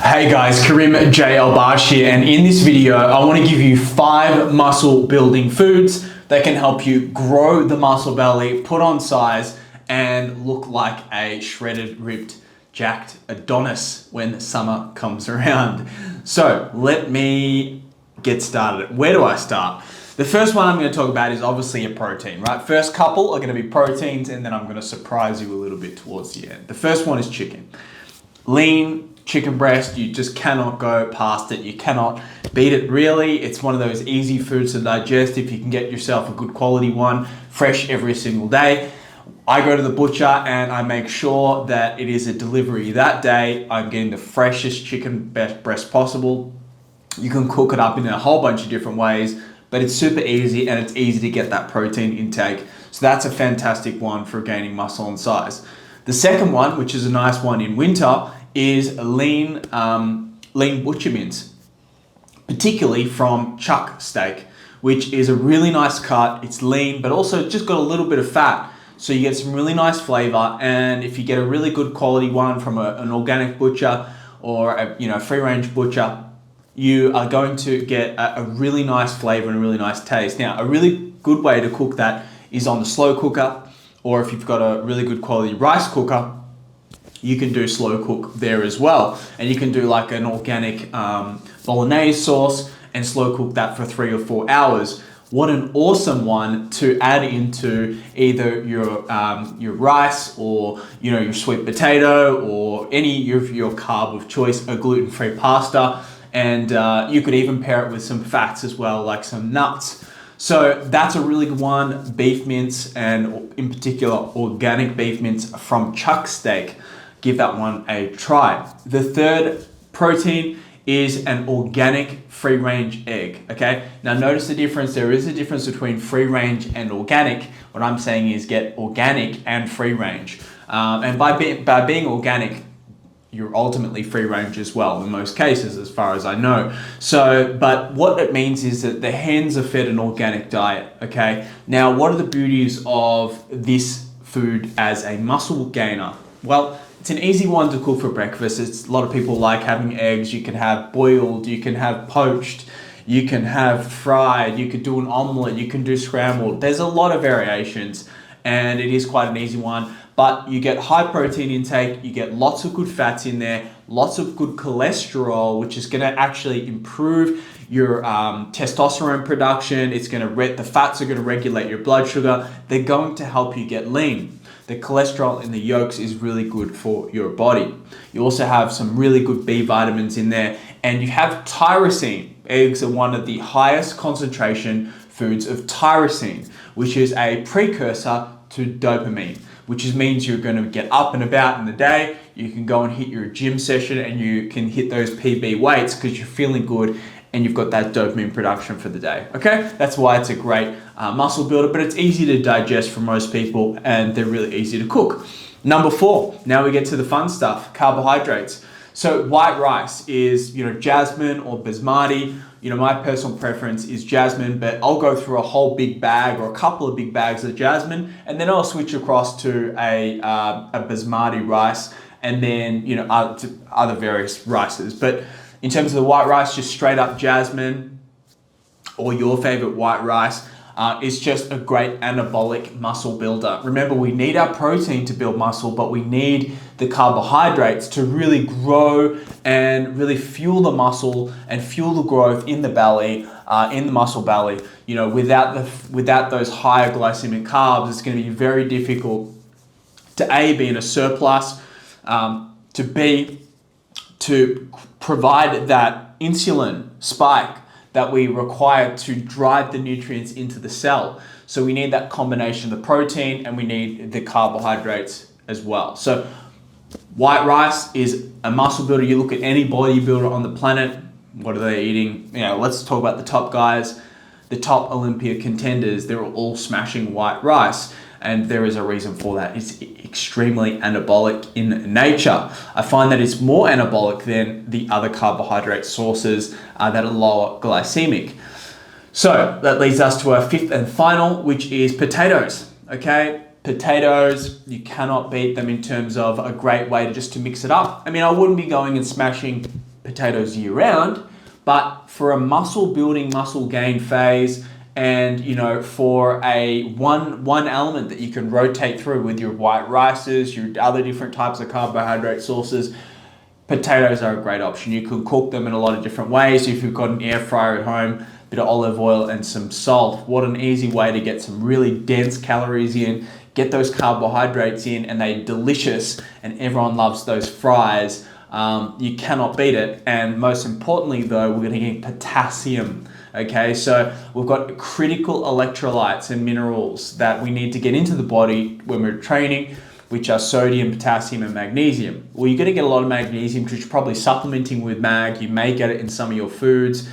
Hey guys, Karim J. Albash here, and in this video I want to give you 5 muscle building foods that can help you grow the muscle belly, put on size, and look like a shredded, ripped, jacked Adonis when summer comes around. So let me get started. Where do I start? The first one I'm going to talk about is obviously a protein, right? First couple are going to be proteins, and then I'm going to surprise you a little bit towards the end. The first one is chicken. Lean chicken breast, you just cannot go past it. You cannot beat it really. It's one of those easy foods to digest if you can get yourself a good quality one, fresh every single day. I go to the butcher and I make sure that it is a delivery that day. I'm getting the freshest chicken breast possible. You can cook it up in a whole bunch of different ways, but it's super easy and it's easy to get that protein intake. So that's a fantastic one for gaining muscle and size. The second one, which is a nice one in winter, is lean butcher mince, particularly from chuck steak, which is a really nice cut. It's lean, but also just got a little bit of fat. So you get some really nice flavor. And if you get a really good quality one from an organic butcher or a free range butcher, you are going to get a really nice flavor and a really nice taste. Now, a really good way to cook that is on the slow cooker, or if you've got a really good quality rice cooker, you can do slow cook there as well. And you can do like an organic bolognese sauce and slow cook that for 3 or 4 hours. What an awesome one to add into either your rice or your sweet potato or any of your carb of choice, a gluten-free pasta. And you could even pair it with some fats as well, like some nuts. So that's a really good one, beef mince, and in particular organic beef mince from chuck steak. Give that one a try. The third protein is an organic free range egg, okay? Now notice the difference. There is a difference between free range and organic. What I'm saying is get organic and free range. And by being organic, you're ultimately free range as well in most cases, as far as I know. So, but what it means is that the hens are fed an organic diet, okay? Now, what are the beauties of this food as a muscle gainer? Well, it's an easy one to cook for breakfast. A lot of people like having eggs. You can have boiled, you can have poached, you can have fried, you could do an omelet, you can do scrambled. There's a lot of variations and it is quite an easy one. But you get high protein intake, you get lots of good fats in there, lots of good cholesterol, which is going to actually improve your testosterone production. It's going to the fats are going to regulate your blood sugar. They're going to help you get lean. The cholesterol in the yolks is really good for your body. You also have some really good B vitamins in there, and you have tyrosine. Eggs are one of the highest concentration foods of tyrosine, which is a precursor to dopamine, which means you're going to get up and about in the day. You can go and hit your gym session and you can hit those PB weights because you're feeling good and you've got that dopamine production for the day, okay? That's why it's a great muscle builder, but it's easy to digest for most people and they're really easy to cook. Number 4, now we get to the fun stuff, carbohydrates. So white rice is, jasmine or basmati. My personal preference is jasmine, but I'll go through a whole big bag or a couple of big bags of jasmine, and then I'll switch across to a basmati rice, and then other various rices. But in terms of the white rice, just straight up jasmine or your favorite white rice is just a great anabolic muscle builder. Remember, we need our protein to build muscle, but we need the carbohydrates to really grow and really fuel the muscle and fuel the growth in the belly, in the muscle belly. Without those higher glycemic carbs, it's going to be very difficult to be in a surplus, to provide that insulin spike that we require to drive the nutrients into the cell. So we need that combination of the protein and we need the carbohydrates as well. So white rice is a muscle builder. You look at any bodybuilder on the planet, what are they eating? Let's talk about the top guys, the top Olympia contenders. They're all smashing white rice. And there is a reason for that. It's extremely anabolic in nature. I find that it's more anabolic than the other carbohydrate sources that are lower glycemic. So that leads us to our 5th and final, which is potatoes. Okay, potatoes, you cannot beat them in terms of a great way to mix it up. I mean, I wouldn't be going and smashing potatoes year round, but for a muscle building, muscle gain phase, and for a one element that you can rotate through with your white rices, your other different types of carbohydrate sources, potatoes are a great option. You can cook them in a lot of different ways. If you've got an air fryer at home, a bit of olive oil and some salt, what an easy way to get some really dense calories in, get those carbohydrates in, and they're delicious, and everyone loves those fries. You cannot beat it. And most importantly though, we're gonna get potassium. Okay, so we've got critical electrolytes and minerals that we need to get into the body when we're training, which are sodium, potassium, and magnesium. Well, you're gonna get a lot of magnesium because you're probably supplementing with mag. You may get it in some of your foods.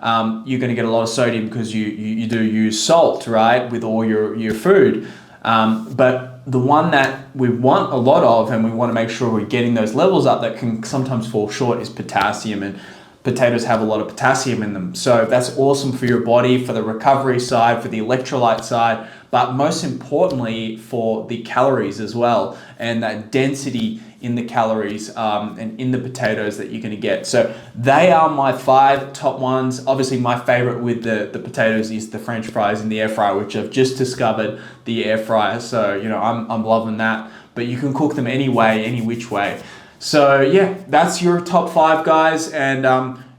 You're gonna get a lot of sodium because you do use salt, right, with all your food. But the one that we want a lot of, and we wanna make sure we're getting those levels up that can sometimes fall short, is potassium. And potatoes have a lot of potassium in them. So that's awesome for your body, for the recovery side, for the electrolyte side, but most importantly for the calories as well, and that density in the calories and in the potatoes that you're gonna get. So they are my 5 top ones. Obviously my favorite with the potatoes is the French fries in the air fryer, which I've just discovered the air fryer. So, I'm loving that, but you can cook them any way, any which way. So yeah, that's your top 5 guys. And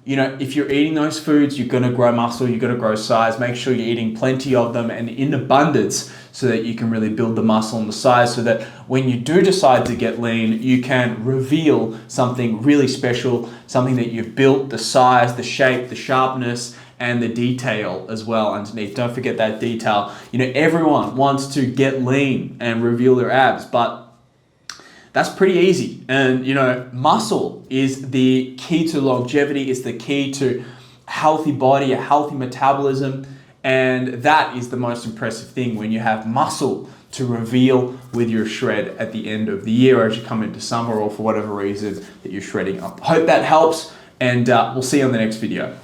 if you're eating those foods, you're gonna grow muscle, you're gonna grow size. Make sure you're eating plenty of them and in abundance so that you can really build the muscle and the size, so that when you do decide to get lean, you can reveal something really special, something that you've built, the size, the shape, the sharpness, and the detail as well underneath. Don't forget that detail. Everyone wants to get lean and reveal their abs, but that's pretty easy. And muscle is the key to longevity, is the key to healthy body, a healthy metabolism. And that is the most impressive thing, when you have muscle to reveal with your shred at the end of the year, or as you come into summer, or for whatever reason that you're shredding up. Hope that helps, and we'll see you on the next video.